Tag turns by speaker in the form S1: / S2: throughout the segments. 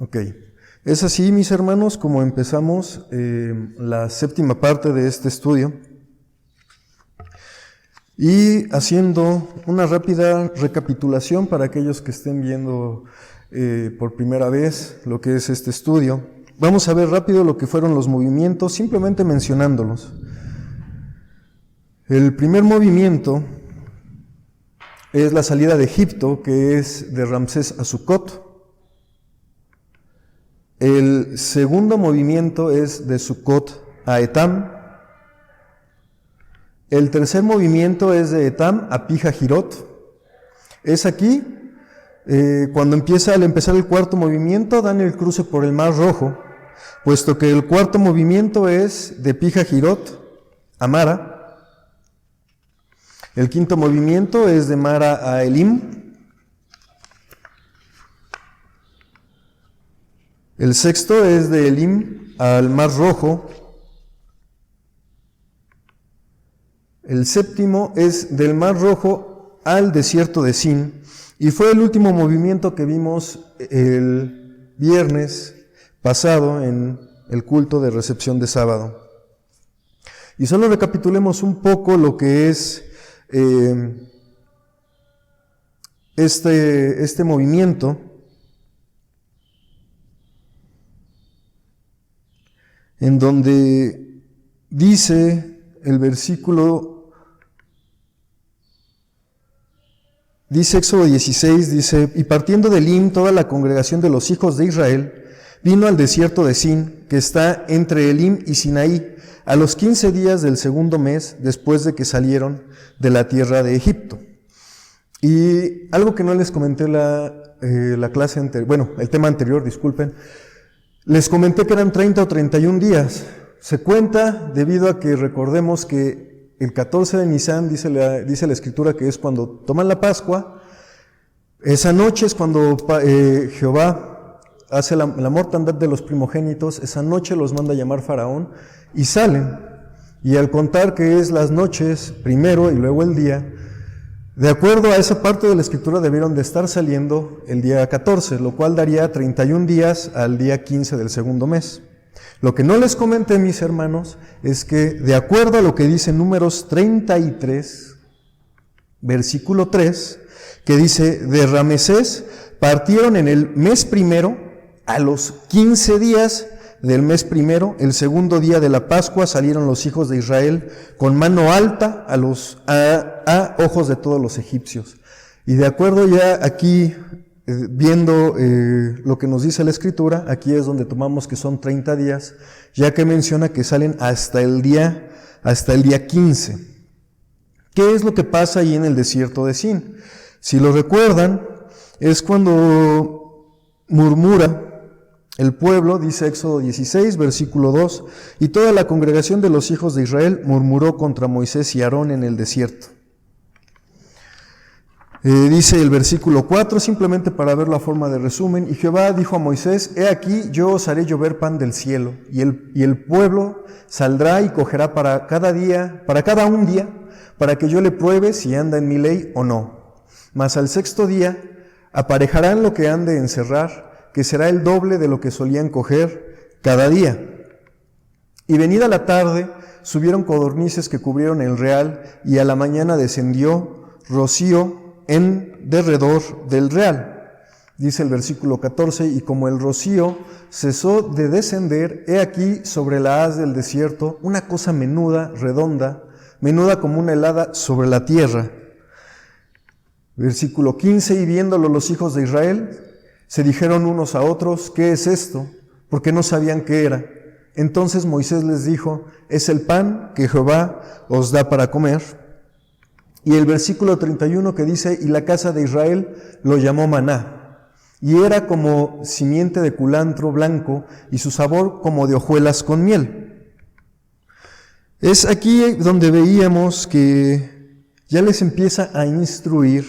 S1: Ok. Es así, mis hermanos, como empezamos la séptima parte de este estudio. Y haciendo una rápida recapitulación para aquellos que estén viendo por primera vez lo que es este estudio, vamos a ver rápido lo que fueron los movimientos, simplemente mencionándolos. El primer movimiento es la salida de Egipto, que es de Ramsés a Sucot. El segundo movimiento es de Sucot a Etam. El tercer movimiento es de Etam a Pijahirot. Es aquí, cuando al empezar el cuarto movimiento, dan el cruce por el Mar Rojo, puesto que el cuarto movimiento es de Pijahirot a Mara. El quinto movimiento es de Mara a Elim. El sexto es de Elim al Mar Rojo. El séptimo es del Mar Rojo al desierto de Sin. Y fue el último movimiento que vimos el viernes pasado en el culto de recepción de sábado. Y solo recapitulemos un poco lo que es este movimiento. En donde dice el versículo, dice Éxodo 16, dice, y partiendo de Elim, toda la congregación de los hijos de Israel vino al desierto de Sin, que está entre Elim y Sinaí, a los 15 días del segundo mes, después de que salieron de la tierra de Egipto. Y algo que no les comenté la clase anterior, bueno, el tema anterior, disculpen, les comenté que eran 30 o 31 días. Se cuenta debido a que recordemos que el 14 de Nisan, dice la Escritura, que es cuando toman la Pascua. Esa noche es cuando Jehová hace la mortandad de los primogénitos. Esa noche los manda a llamar Faraón y salen. Y al contar que es las noches primero y luego el día, de acuerdo a esa parte de la Escritura debieron de estar saliendo el día 14, lo cual daría 31 días al día 15 del segundo mes. Lo que no les comenté, mis hermanos, es que de acuerdo a lo que dice Números 33, versículo 3, que dice, de Ramesés partieron en el mes primero, a los 15 días del mes primero, el segundo día de la Pascua, salieron los hijos de Israel con mano alta a ojos de todos los egipcios. Y de acuerdo ya aquí, viendo lo que nos dice la Escritura, aquí es donde tomamos que son 30 días, ya que menciona que salen hasta el día 15. ¿Qué es lo que pasa ahí en el desierto de Sin? Si lo recuerdan, es cuando murmura el pueblo, dice Éxodo 16, versículo 2, y toda la congregación de los hijos de Israel murmuró contra Moisés y Aarón en el desierto. Dice el versículo 4, simplemente para ver la forma de resumen, y Jehová dijo a Moisés, he aquí yo os haré llover pan del cielo, y el pueblo saldrá y cogerá para cada un día, para que yo le pruebe si anda en mi ley o no. Mas al sexto día aparejarán lo que han de encerrar, que será el doble de lo que solían coger cada día. Y venida la tarde, subieron codornices que cubrieron el real, y a la mañana descendió rocío en derredor del real. Dice el versículo 14, y como el rocío cesó de descender, he aquí sobre la haz del desierto una cosa menuda, redonda, menuda como una helada sobre la tierra. Versículo 15, y viéndolo los hijos de Israel, se dijeron unos a otros, ¿qué es esto? Porque no sabían qué era. Entonces Moisés les dijo, es el pan que Jehová os da para comer. Y el versículo 31 que dice, y la casa de Israel lo llamó maná, y era como simiente de culantro blanco, y su sabor como de hojuelas con miel. Es aquí donde veíamos que ya les empieza a instruir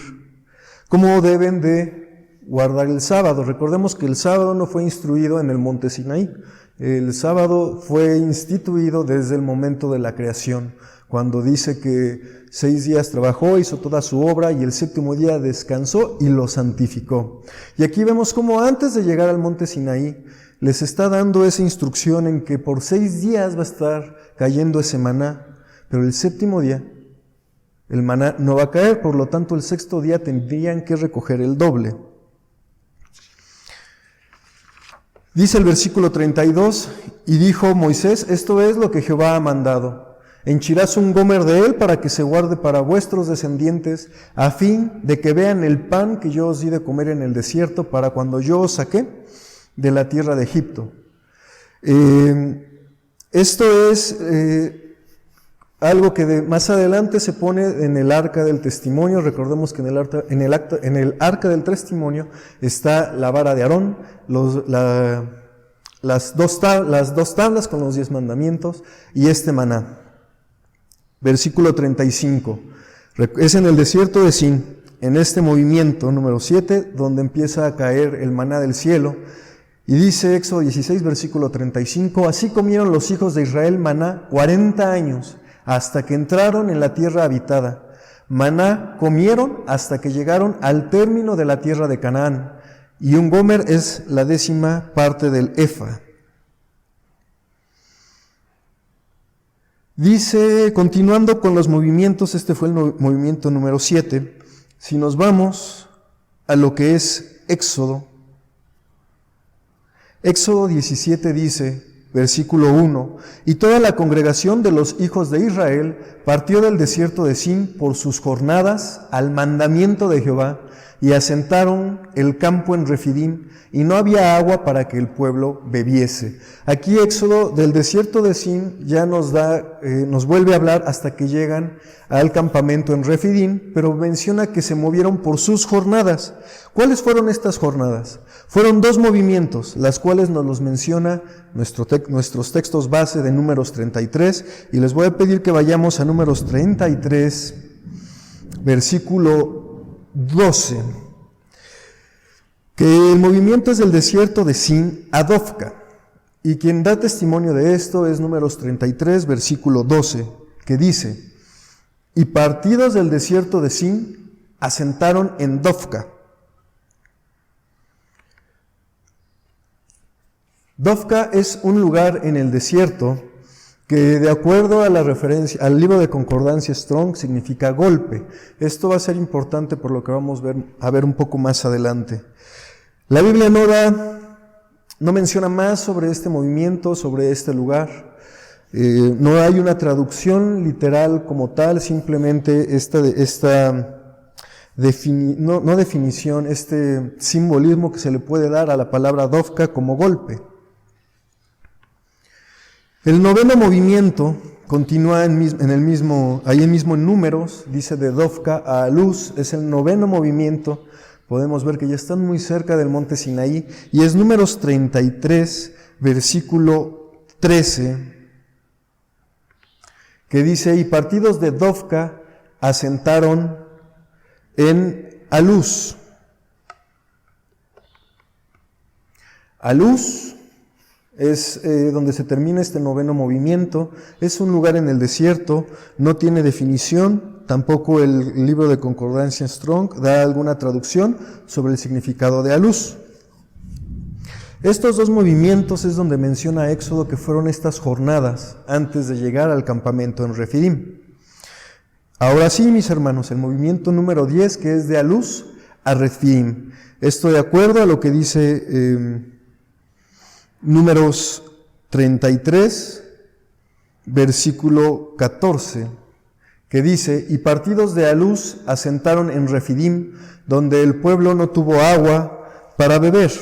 S1: cómo deben de guardar el sábado. Recordemos que el sábado no fue instruido en el monte Sinaí. El sábado fue instituido desde el momento de la creación, cuando dice que 6 días trabajó, hizo toda su obra y el 7º día descansó y lo santificó. Y aquí vemos cómo antes de llegar al monte Sinaí, les está dando esa instrucción en que por 6 días va a estar cayendo ese maná, pero el 7º día el maná no va a caer, por lo tanto el 6º día tendrían que recoger el doble. Dice el versículo 32, y dijo Moisés, esto es lo que Jehová ha mandado. Henchirás un gomer de él para que se guarde para vuestros descendientes, a fin de que vean el pan que yo os di de comer en el desierto para cuando yo os saqué de la tierra de Egipto. Esto es algo que más adelante se pone en el arca del testimonio. Recordemos que en el arca del testimonio está la vara de Aarón, las dos tablas con los 10 mandamientos y este maná. Versículo 35. Es en el desierto de Sin, en este movimiento número 7, donde empieza a caer el maná del cielo. Y dice Éxodo 16, versículo 35, así comieron los hijos de Israel maná 40 años, hasta que entraron en la tierra habitada. Maná comieron hasta que llegaron al término de la tierra de Canaán, y un gomer es la 10ª parte del efa. Dice, continuando con los movimientos, este fue el movimiento número 7, si nos vamos a lo que es Éxodo 17 dice, versículo 1, y toda la congregación de los hijos de Israel partió del desierto de Sin por sus jornadas al mandamiento de Jehová, y asentaron el campo en Refidim, y no había agua para que el pueblo bebiese. Aquí Éxodo del desierto de Sin ya nos vuelve a hablar hasta que llegan al campamento en Refidim, pero menciona que se movieron por sus jornadas. ¿Cuáles fueron estas jornadas? Fueron 2 movimientos, las cuales nos los menciona nuestros textos base de Números 33, y les voy a pedir que vayamos a Números 33, versículo 12, que el movimiento es del desierto de Sin a Dofca, y quien da testimonio de esto es Números 33, versículo 12, que dice, y partidos del desierto de Sin asentaron en Dofca. Dofca es un lugar en el desierto que, de acuerdo a la referencia al libro de concordancia Strong, significa golpe. Esto va a ser importante por lo que vamos a ver un poco más adelante. La Biblia no menciona más sobre este movimiento, sobre este lugar. No hay una traducción literal como tal, simplemente definición, este simbolismo que se le puede dar a la palabra Dofca como golpe. El 9º movimiento continúa ahí mismo en Números, dice de Dofca a Aluz, es el 9º movimiento. Podemos ver que ya están muy cerca del monte Sinaí, y es Números 33, versículo 13, que dice, y partidos de Dofca asentaron en Aluz. Aluz es donde se termina este 9º movimiento. Es un lugar en el desierto, no tiene definición, tampoco el libro de concordancia Strong da alguna traducción sobre el significado de Aluz. Estos 2 movimientos es donde menciona Éxodo que fueron estas jornadas antes de llegar al campamento en Refidim. Ahora sí, mis hermanos, el movimiento número 10, que es de Aluz a Refidim. Esto de acuerdo a lo que dice Números 33, versículo 14, que dice, y partidos de Aluz asentaron en Refidim, donde el pueblo no tuvo agua para beber.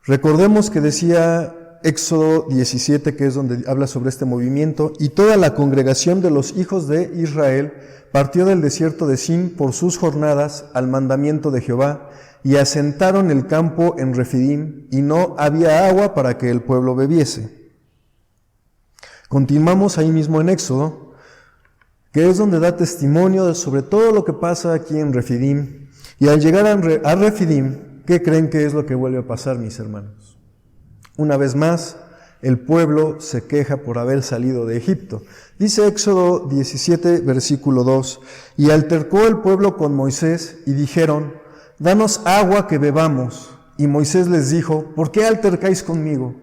S1: Recordemos que decía Éxodo 17, que es donde habla sobre este movimiento, y toda la congregación de los hijos de Israel partió del desierto de Sin por sus jornadas al mandamiento de Jehová, y asentaron el campo en Refidim, y no había agua para que el pueblo bebiese. Continuamos ahí mismo en Éxodo, que es donde da testimonio sobre todo lo que pasa aquí en Refidim. Y al llegar a Refidim, ¿qué creen que es lo que vuelve a pasar, mis hermanos? Una vez más, el pueblo se queja por haber salido de Egipto. Dice Éxodo 17, versículo 2, y altercó el pueblo con Moisés y dijeron, danos agua que bebamos. Y Moisés les dijo, ¿por qué altercáis conmigo?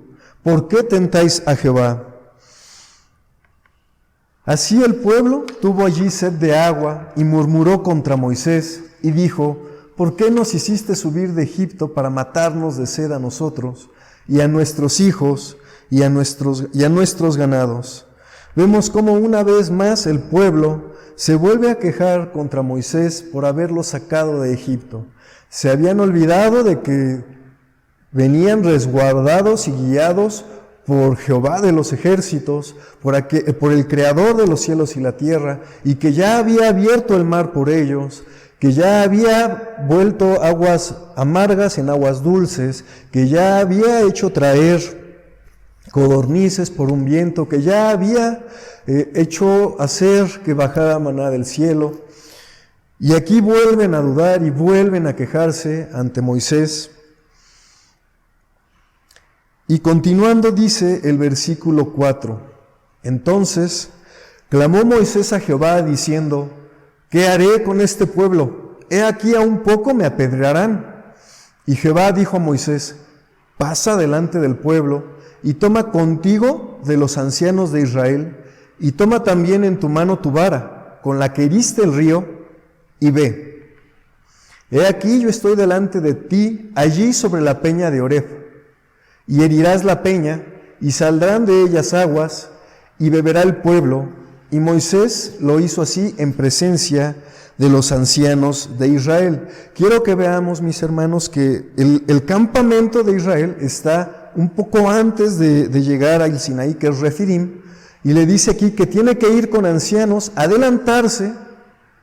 S1: ¿Por qué tentáis a Jehová? Así el pueblo tuvo allí sed de agua y murmuró contra Moisés y dijo, ¿por qué nos hiciste subir de Egipto para matarnos de sed a nosotros y a nuestros hijos y a nuestros ganados? Vemos cómo una vez más el pueblo se vuelve a quejar contra Moisés por haberlo sacado de Egipto. Se habían olvidado de que venían resguardados y guiados por Jehová de los ejércitos, por el Creador de los cielos y la tierra, y que ya había abierto el mar por ellos, que ya había vuelto aguas amargas en aguas dulces, que ya había hecho traer codornices por un viento, que ya había hecho hacer que bajara maná del cielo. Y aquí vuelven a dudar y vuelven a quejarse ante Moisés. Y continuando dice el versículo 4, entonces clamó Moisés a Jehová diciendo, ¿qué haré con este pueblo? He aquí a un poco me apedrearán. Y Jehová dijo a Moisés, pasa delante del pueblo y toma contigo de los ancianos de Israel y toma también en tu mano tu vara, con la que heriste el río, y ve. He aquí yo estoy delante de ti, allí sobre la peña de Oreb. Y herirás la peña, y saldrán de ellas aguas, y beberá el pueblo. Y Moisés lo hizo así en presencia de los ancianos de Israel. Quiero que veamos, mis hermanos, que el campamento de Israel está un poco antes de llegar al Sinaí, que es Refidim, y le dice aquí que tiene que ir con ancianos, adelantarse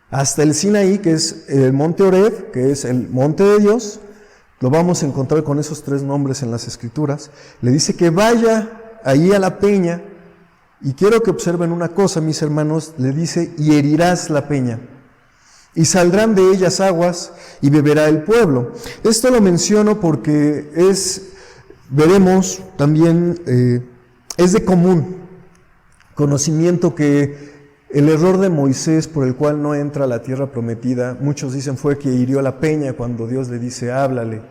S1: hasta el Sinaí, que es el monte Oreb, que es el monte de Dios. Lo vamos a encontrar con esos 3 nombres en las Escrituras. Le dice que vaya ahí a la peña, y quiero que observen una cosa, mis hermanos, le dice, y herirás la peña, y saldrán de ellas aguas, y beberá el pueblo. Esto lo menciono porque veremos también, es de común conocimiento que el error de Moisés por el cual no entra a la tierra prometida, muchos dicen fue que hirió la peña cuando Dios le dice, háblale.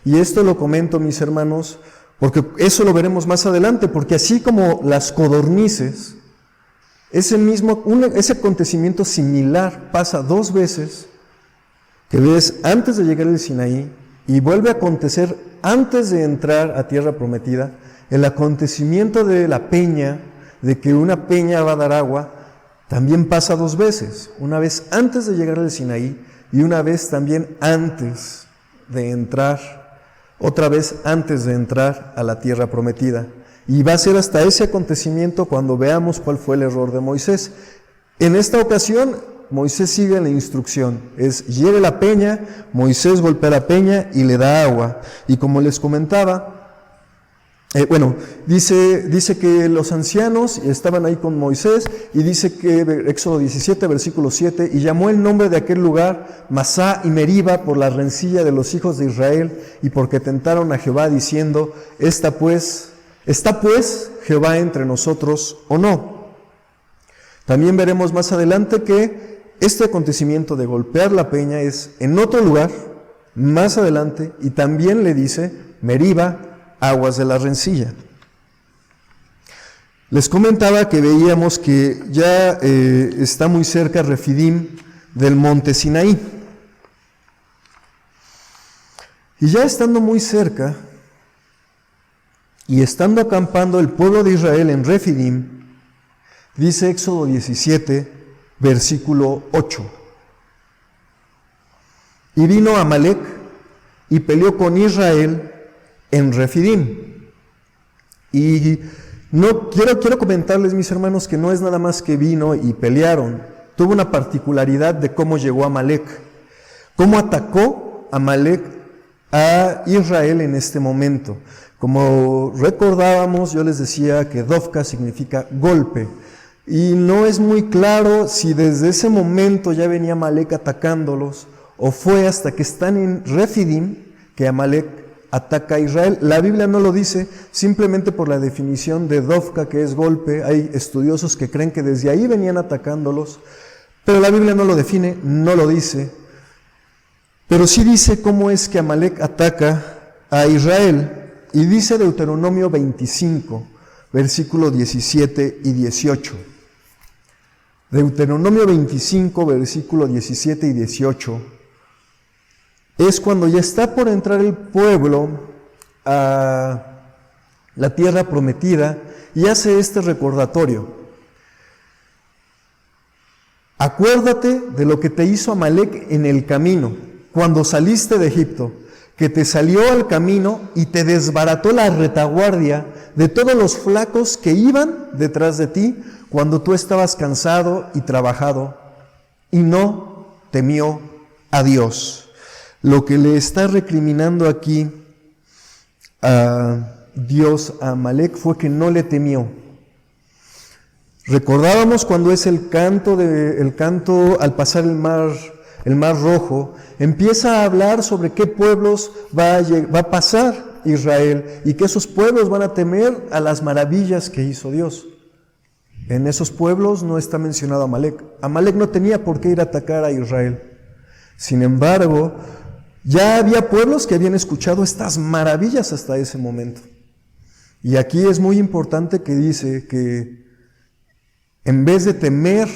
S1: Y esto lo comento, mis hermanos, porque eso lo veremos más adelante, porque así como las codornices, ese acontecimiento similar pasa 2 veces, que ves antes de llegar al Sinaí, y vuelve a acontecer antes de entrar a tierra prometida, el acontecimiento de la peña, de que una peña va a dar agua, también pasa 2 veces, una vez antes de llegar al Sinaí y una vez también antes de entrar, otra vez antes de entrar a la tierra prometida. Y va a ser hasta ese acontecimiento cuando veamos cuál fue el error de Moisés. En esta ocasión, Moisés sigue la instrucción, hiere la peña, Moisés golpea la peña y le da agua. Y como les comentaba, dice que los ancianos estaban ahí con Moisés, y dice que Éxodo 17, versículo 7, y llamó el nombre de aquel lugar Masá y Meriba por la rencilla de los hijos de Israel, y porque tentaron a Jehová diciendo, ¿está pues Jehová entre nosotros o no? También veremos más adelante que este acontecimiento de golpear la peña es en otro lugar, más adelante, y también le dice Meriba, aguas de la rencilla. Les comentaba que veíamos que ya está muy cerca Refidim del monte Sinaí. Y ya estando muy cerca, y estando acampando el pueblo de Israel en Refidim, dice Éxodo 17, versículo 8. Y vino Amalec y peleó con Israel en Refidim. Y no quiero comentarles, mis hermanos, que no es nada más que vino y pelearon. Tuvo una particularidad de cómo llegó Amalec, cómo atacó Amalec a Israel en este momento. Como recordábamos, yo les decía que Dovka significa golpe. Y no es muy claro si desde ese momento ya venía Amalek atacándolos, o fue hasta que están en Refidim que Amalek ataca a Israel. La Biblia no lo dice, simplemente por la definición de Dovka, que es golpe. Hay estudiosos que creen que desde ahí venían atacándolos, pero la Biblia no lo define, no lo dice. Pero sí dice cómo es que Amalek ataca a Israel, y dice Deuteronomio 25, versículos 17 y 18. Deuteronomio 25, versículos 17 y 18, es cuando ya está por entrar el pueblo a la tierra prometida, y hace este recordatorio. Acuérdate de lo que te hizo Amalek en el camino, cuando saliste de Egipto, que te salió al camino y te desbarató la retaguardia de todos los flacos que iban detrás de ti cuando tú estabas cansado y trabajado, y no temió a Dios. Lo que le está recriminando aquí a Dios a Amalek fue que no le temió. Recordábamos cuando es el canto al pasar el mar Rojo, empieza a hablar sobre qué pueblos va a pasar Israel, y que esos pueblos van a temer a las maravillas que hizo Dios. En esos pueblos no está mencionado Amalek. Amalek no tenía por qué ir a atacar a Israel. Sin embargo, ya había pueblos que habían escuchado estas maravillas hasta ese momento. Y aquí es muy importante que dice que en vez de temer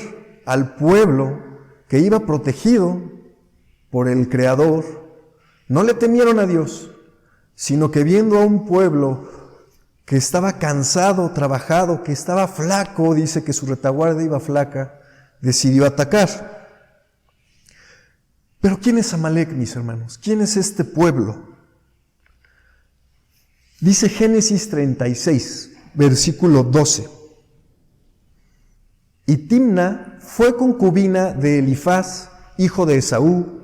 S1: al pueblo que iba protegido por el Creador, no le temieron a Dios, sino que viendo a un pueblo que estaba cansado, trabajado, que estaba flaco, dice que su retaguardia iba flaca, decidió atacar. Pero ¿quién es Amalek, mis hermanos? ¿Quién es este pueblo? Dice Génesis 36, versículo 12. Y Timna fue concubina de Elifaz, hijo de Esaú,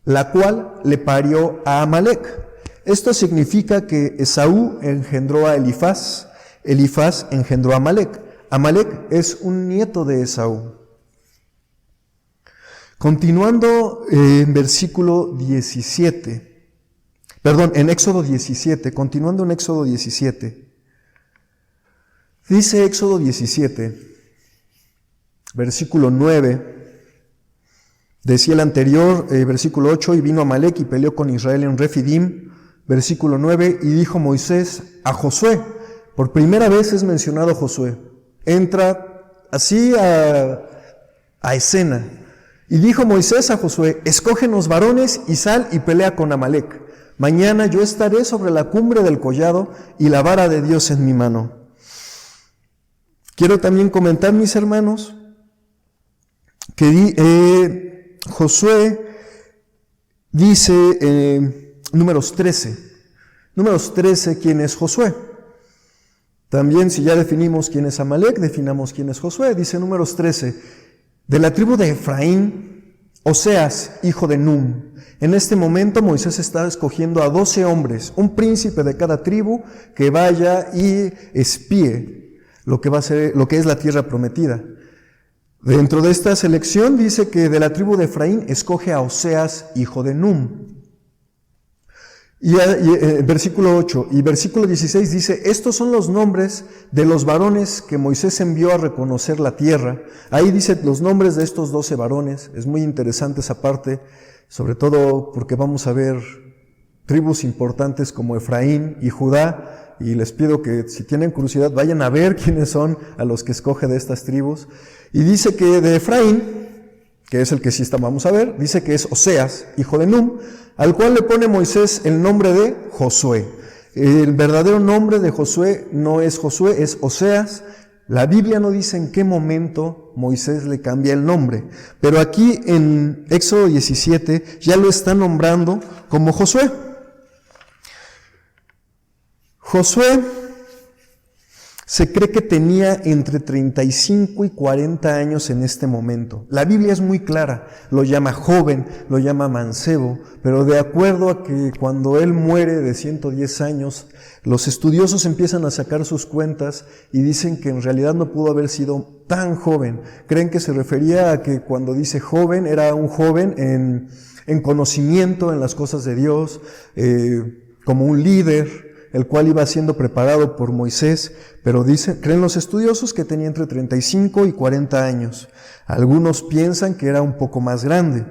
S1: la cual le parió a Amalek. Esto significa que Esaú engendró a Elifaz, Elifaz engendró a Amalek. Amalek es un nieto de Esaú. Continuando en versículo 17, en Éxodo 17, continuando en Éxodo 17, dice Éxodo 17, versículo 9, decía el anterior, versículo 8, y vino Amalek y peleó con Israel en Refidim, versículo 9, y dijo Moisés a Josué, por primera vez es mencionado Josué, entra así a escena, y dijo Moisés a Josué, escógenos varones y sal y pelea con Amalek, mañana yo estaré sobre la cumbre del collado y la vara de Dios en mi mano. Quiero también comentar, mis hermanos, que Josué dice Números 13, ¿quién es Josué? También, si ya definimos quién es Amalek, definamos quién es Josué. Dice Números 13, de la tribu de Efraín, Oseas, hijo de Num. En este momento Moisés está escogiendo a 12 hombres, un príncipe de cada tribu, que vaya y espíe lo que es la tierra prometida. Dentro de esta selección dice que de la tribu de Efraín escoge a Oseas, hijo de Num. Y versículo 8 y versículo 16 dice, estos son los nombres de los varones que Moisés envió a reconocer la tierra. Ahí dice los nombres de estos 12 varones. Es muy interesante esa parte, sobre todo porque vamos a ver tribus importantes como Efraín y Judá, y les pido que si tienen curiosidad vayan a ver quiénes son a los que escoge de estas tribus. Y dice que de Efraín, que es el que sí vamos a ver, dice que es Oseas, hijo de Num, al cual le pone Moisés el nombre de Josué. El verdadero nombre de Josué no es Josué, es Oseas. La Biblia no dice en qué momento Moisés le cambia el nombre, pero aquí en Éxodo 17 ya lo está nombrando como Josué. se cree que tenía entre 35 y 40 años en este momento. La Biblia es muy clara, lo llama joven, lo llama mancebo, pero de acuerdo a que cuando él muere de 110 años, los estudiosos empiezan a sacar sus cuentas y dicen que en realidad no pudo haber sido tan joven. Creen que se refería a que cuando dice joven, era un joven en conocimiento en las cosas de Dios, como un líder, el cual iba siendo preparado por Moisés, pero creen los estudiosos que tenía entre 35 y 40 años. Algunos piensan que era un poco más grande.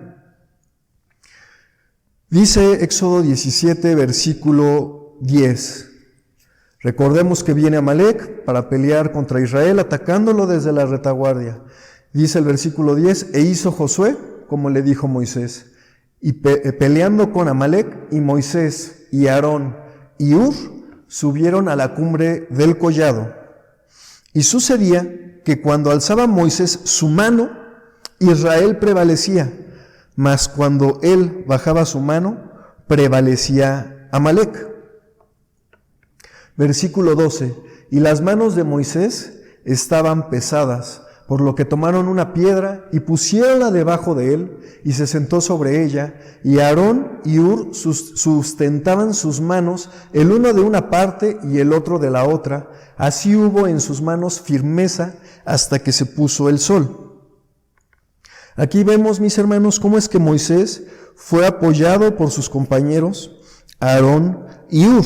S1: Dice Éxodo 17, versículo 10. Recordemos que viene Amalec para pelear contra Israel, atacándolo desde la retaguardia. Dice el versículo 10, e hizo Josué como le dijo Moisés, y peleando con Amalec, y Moisés y Aarón y Hur subieron a la cumbre del collado. Y sucedía que cuando alzaba Moisés su mano, Israel prevalecía, mas cuando él bajaba su mano, prevalecía Amalec. Versículo 12. Y las manos de Moisés estaban pesadas, por lo que tomaron una piedra y pusiéronla debajo de él, y se sentó sobre ella, y Aarón y Hur sustentaban sus manos, el uno de una parte y el otro de la otra. Así hubo en sus manos firmeza hasta que se puso el sol. Aquí vemos, mis hermanos, cómo es que Moisés fue apoyado por sus compañeros, Aarón y Hur.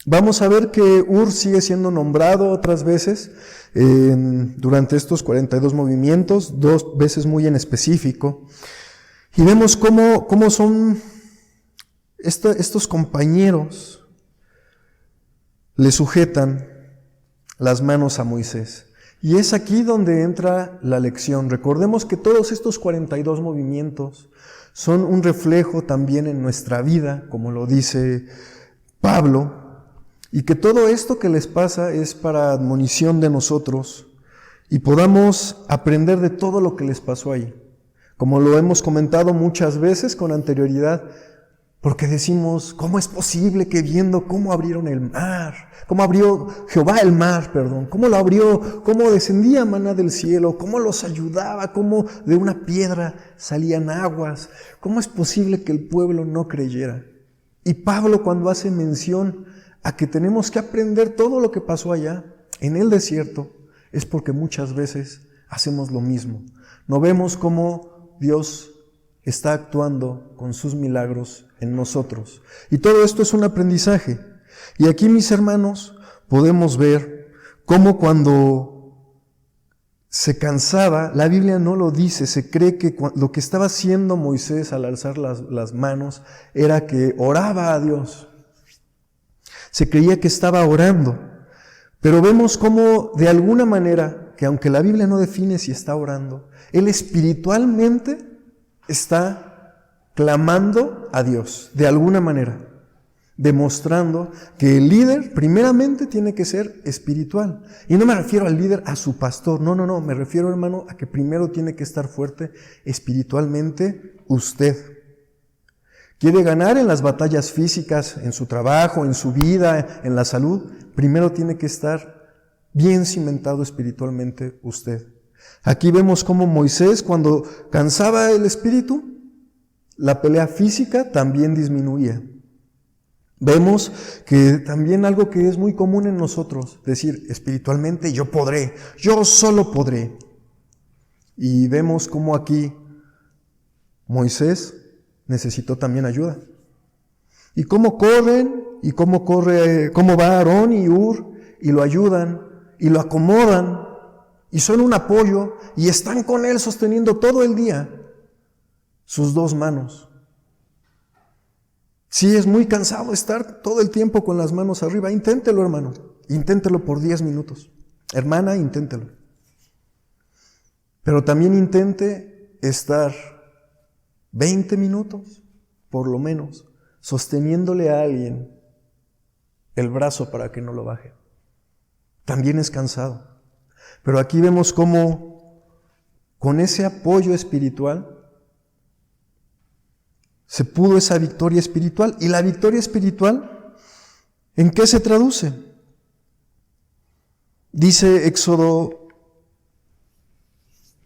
S1: Vamos a ver que Hur sigue siendo nombrado otras veces durante estos 42 movimientos, 2 veces muy en específico. Y vemos cómo son estos compañeros, le sujetan las manos a Moisés. Y es aquí donde entra la lección. Recordemos que todos estos 42 movimientos son un reflejo también en nuestra vida, como lo dice Pablo, y que todo esto que les pasa es para admonición de nosotros y podamos aprender de todo lo que les pasó ahí. Como lo hemos comentado muchas veces con anterioridad, porque decimos, ¿cómo es posible que viendo cómo abrieron el mar, cómo abrió Jehová el mar, cómo lo abrió, cómo descendía maná del cielo, cómo los ayudaba, cómo de una piedra salían aguas, cómo es posible que el pueblo no creyera? Y Pablo, cuando hace mención a que tenemos que aprender todo lo que pasó allá en el desierto, es porque muchas veces hacemos lo mismo. No vemos cómo Dios está actuando con sus milagros en nosotros. Y todo esto es un aprendizaje. Y aquí, mis hermanos, podemos ver cómo cuando se cansaba, la Biblia no lo dice, se cree que lo que estaba haciendo Moisés al alzar las manos era que oraba a Dios. Se creía que estaba orando, pero vemos cómo de alguna manera, que aunque la Biblia no define si está orando, él espiritualmente está clamando a Dios, de alguna manera, demostrando que el líder primeramente tiene que ser espiritual. Y no me refiero al líder, a su pastor, no, me refiero, hermano, a que primero tiene que estar fuerte espiritualmente usted. ¿Quiere ganar en las batallas físicas, en su trabajo, en su vida, en la salud? Primero tiene que estar bien cimentado espiritualmente usted. Aquí vemos cómo Moisés, cuando cansaba el espíritu, la pelea física también disminuía. Vemos que también algo que es muy común en nosotros, decir espiritualmente yo podré, yo solo podré. Y vemos cómo aquí Moisés necesitó también ayuda. Y cómo corren, y cómo va Aarón y Hur, y lo ayudan, y lo acomodan, y son un apoyo, y están con él sosteniendo todo el día sus 2 manos. Sí, es muy cansado estar todo el tiempo con las manos arriba. Inténtelo, hermano. Inténtelo por 10 minutos. Hermana, inténtelo. Pero también intente estar 20 minutos, por lo menos, sosteniéndole a alguien el brazo para que no lo baje. También es cansado. Pero aquí vemos cómo con ese apoyo espiritual se pudo esa victoria espiritual. ¿Y la victoria espiritual en qué se traduce? Dice Éxodo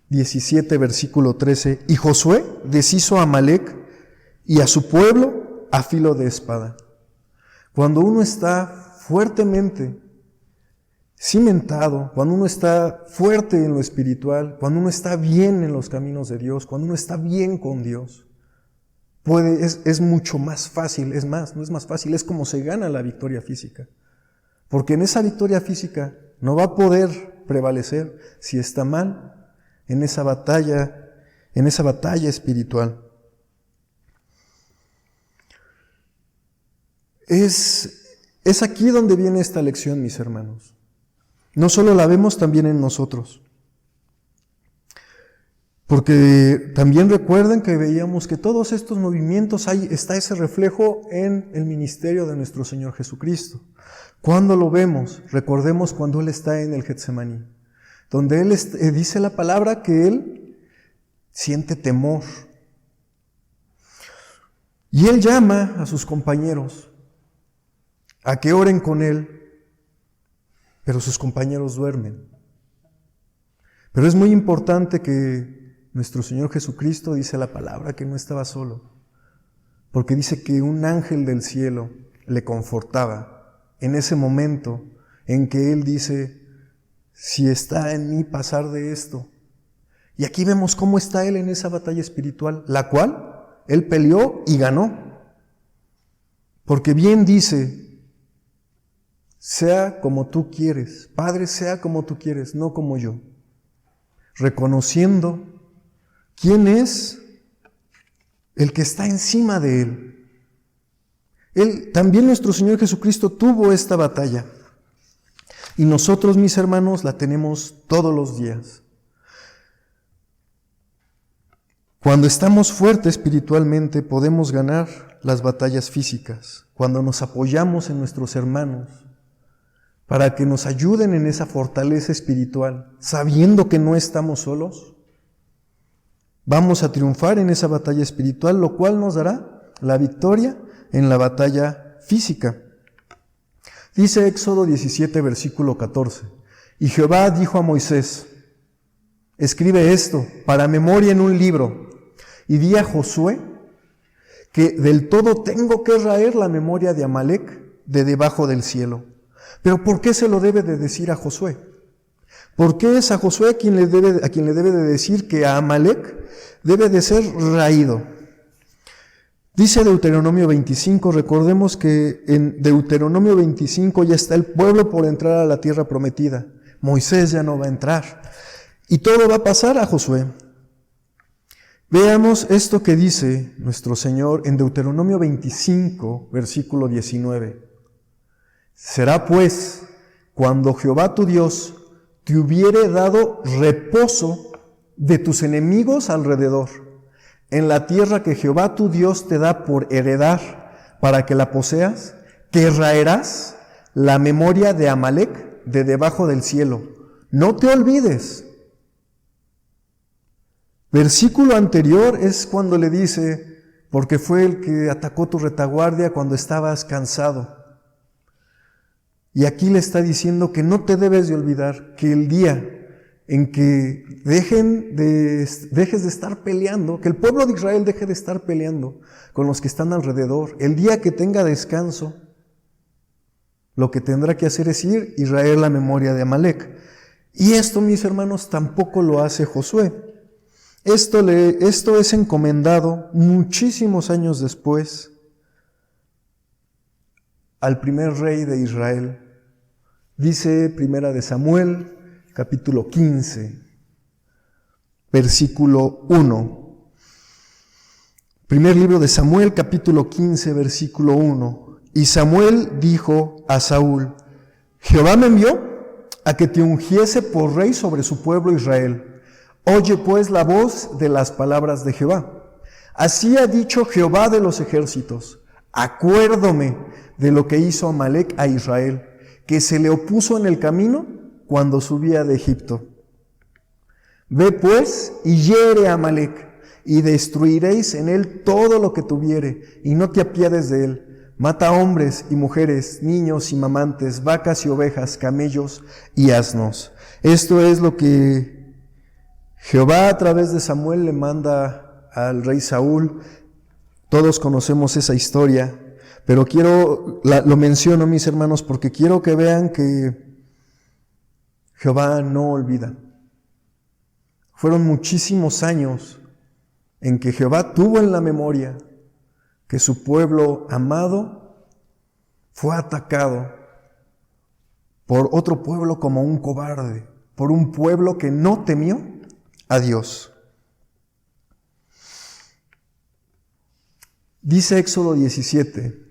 S1: 17, versículo 13, y Josué deshizo a Amalec y a su pueblo a filo de espada. Cuando uno está fuertemente cimentado, cuando uno está fuerte en lo espiritual, cuando uno está bien en los caminos de Dios, cuando uno está bien con Dios, es mucho más fácil, es más, no es más fácil, es como se gana la victoria física. Porque en esa victoria física no va a poder prevalecer si está mal en esa batalla espiritual. Es aquí donde viene esta lección, mis hermanos. No solo la vemos también en nosotros. Porque también recuerden que veíamos que todos estos movimientos, está ese reflejo en el ministerio de nuestro Señor Jesucristo. ¿Cuándo lo vemos? Recordemos cuando Él está en el Getsemaní, donde Él dice la palabra que Él siente temor. Y Él llama a sus compañeros a que oren con Él, pero sus compañeros duermen. Pero es muy importante que nuestro Señor Jesucristo dice la palabra que no estaba solo, porque dice que un ángel del cielo le confortaba en ese momento en que Él dice, si está en mí pasar de esto. Y aquí vemos cómo está Él en esa batalla espiritual, la cual Él peleó y ganó. Porque bien dice, sea como tú quieres, Padre, sea como tú quieres, no como yo. Reconociendo quién es el que está encima de Él. También nuestro Señor Jesucristo tuvo esta batalla. Y nosotros, mis hermanos, la tenemos todos los días. Cuando estamos fuertes espiritualmente, podemos ganar las batallas físicas. Cuando nos apoyamos en nuestros hermanos, para que nos ayuden en esa fortaleza espiritual, sabiendo que no estamos solos, vamos a triunfar en esa batalla espiritual, lo cual nos dará la victoria en la batalla física. Dice Éxodo 17, versículo 14, y Jehová dijo a Moisés, escribe esto para memoria en un libro, y di a Josué que del todo tengo que raer la memoria de Amalec de debajo del cielo. Pero ¿por qué se lo debe de decir a Josué? ¿Por qué es a Josué a quien le debe de decir que a Amalec debe de ser raído? Dice Deuteronomio 25, recordemos que en Deuteronomio 25 ya está el pueblo por entrar a la tierra prometida. Moisés ya no va a entrar. Y todo va a pasar a Josué. Veamos esto que dice nuestro Señor en Deuteronomio 25, versículo 19. Será pues, cuando Jehová tu Dios te hubiere dado reposo de tus enemigos alrededor, en la tierra que Jehová tu Dios te da por heredar para que la poseas, que raerás la memoria de Amalec de debajo del cielo. No te olvides. Versículo anterior es cuando le dice, porque fue el que atacó tu retaguardia cuando estabas cansado. Y aquí le está diciendo que no te debes de olvidar que el día en que dejes de estar peleando, que el pueblo de Israel deje de estar peleando con los que están alrededor, el día que tenga descanso, lo que tendrá que hacer es ir y raer la memoria de Amalec. Y esto, mis hermanos, tampoco lo hace Josué. Esto es encomendado muchísimos años después al primer rey de Israel. Dice Primera de Samuel, capítulo 15, versículo 1. Primer libro de Samuel, capítulo 15, versículo 1. Y Samuel dijo a Saúl, Jehová me envió a que te ungiese por rey sobre su pueblo Israel. Oye pues la voz de las palabras de Jehová. Así ha dicho Jehová de los ejércitos, acuérdome de lo que hizo Amalec a Israel, que se le opuso en el camino cuando subía de Egipto. Ve pues y hiere a Amalec, y destruiréis en él todo lo que tuviere, y no te apiades de él, Mata hombres y mujeres, niños y mamantes, vacas y ovejas, camellos y asnos. Esto es lo que Jehová a través de Samuel le manda al rey Saúl. Todos conocemos esa historia, pero lo menciono, mis hermanos, porque quiero que vean que Jehová no olvida. Fueron muchísimos años en que Jehová tuvo en la memoria que su pueblo amado fue atacado por otro pueblo como un cobarde, por un pueblo que no temió a Dios. Dice Éxodo 17,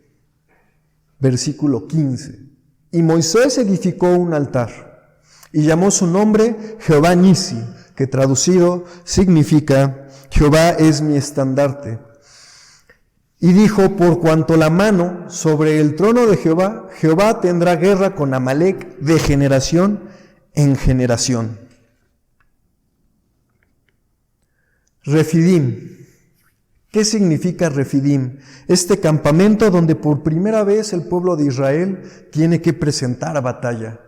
S1: versículo 15, y Moisés edificó un altar y llamó su nombre Jehová Nisi, que traducido significa Jehová es mi estandarte. Y dijo, por cuanto la mano sobre el trono de Jehová, Jehová tendrá guerra con Amalec de generación en generación. Refidim. ¿Qué significa Refidim? Este campamento donde por primera vez el pueblo de Israel tiene que presentar batalla,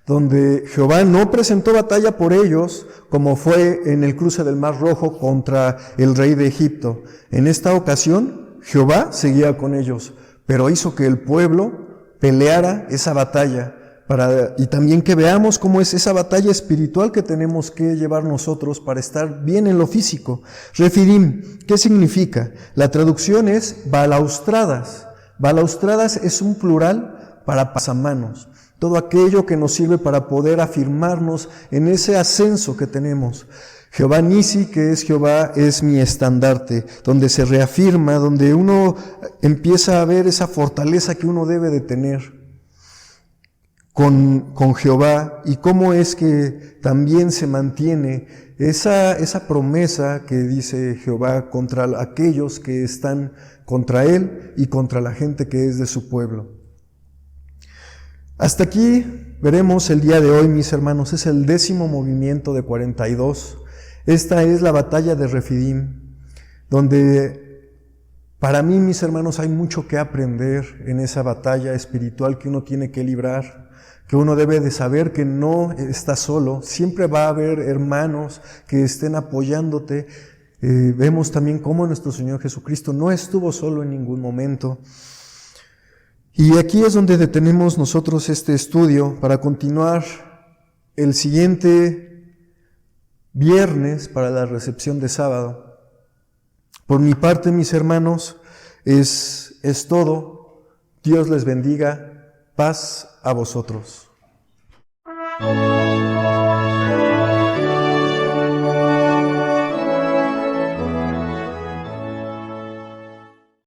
S1: donde Jehová no presentó batalla por ellos, como fue en el cruce del Mar Rojo contra el rey de Egipto. En esta ocasión, Jehová seguía con ellos, pero hizo que el pueblo peleara esa batalla, y también que veamos cómo es esa batalla espiritual que tenemos que llevar nosotros para estar bien en lo físico. Refidim, ¿qué significa? La traducción es balaustradas. Balaustradas es un plural para pasamanos. Todo aquello que nos sirve para poder afirmarnos en ese ascenso que tenemos. Jehová Nisi, que es Jehová, es mi estandarte, donde se reafirma, donde uno empieza a ver esa fortaleza que uno debe de tener con Jehová, y cómo es que también se mantiene esa promesa que dice Jehová contra aquellos que están contra él y contra la gente que es de su pueblo. Hasta aquí veremos el día de hoy, mis hermanos, es el 10º movimiento de 42. Esta es la batalla de Refidim, donde para mí, mis hermanos, hay mucho que aprender en esa batalla espiritual que uno tiene que librar, que uno debe de saber que no está solo, siempre va a haber hermanos que estén apoyándote. Vemos también cómo nuestro Señor Jesucristo no estuvo solo en ningún momento. Y aquí es donde detenemos nosotros este estudio para continuar el siguiente viernes para la recepción de sábado. Por mi parte, mis hermanos, es todo. Dios les bendiga. Paz a vosotros.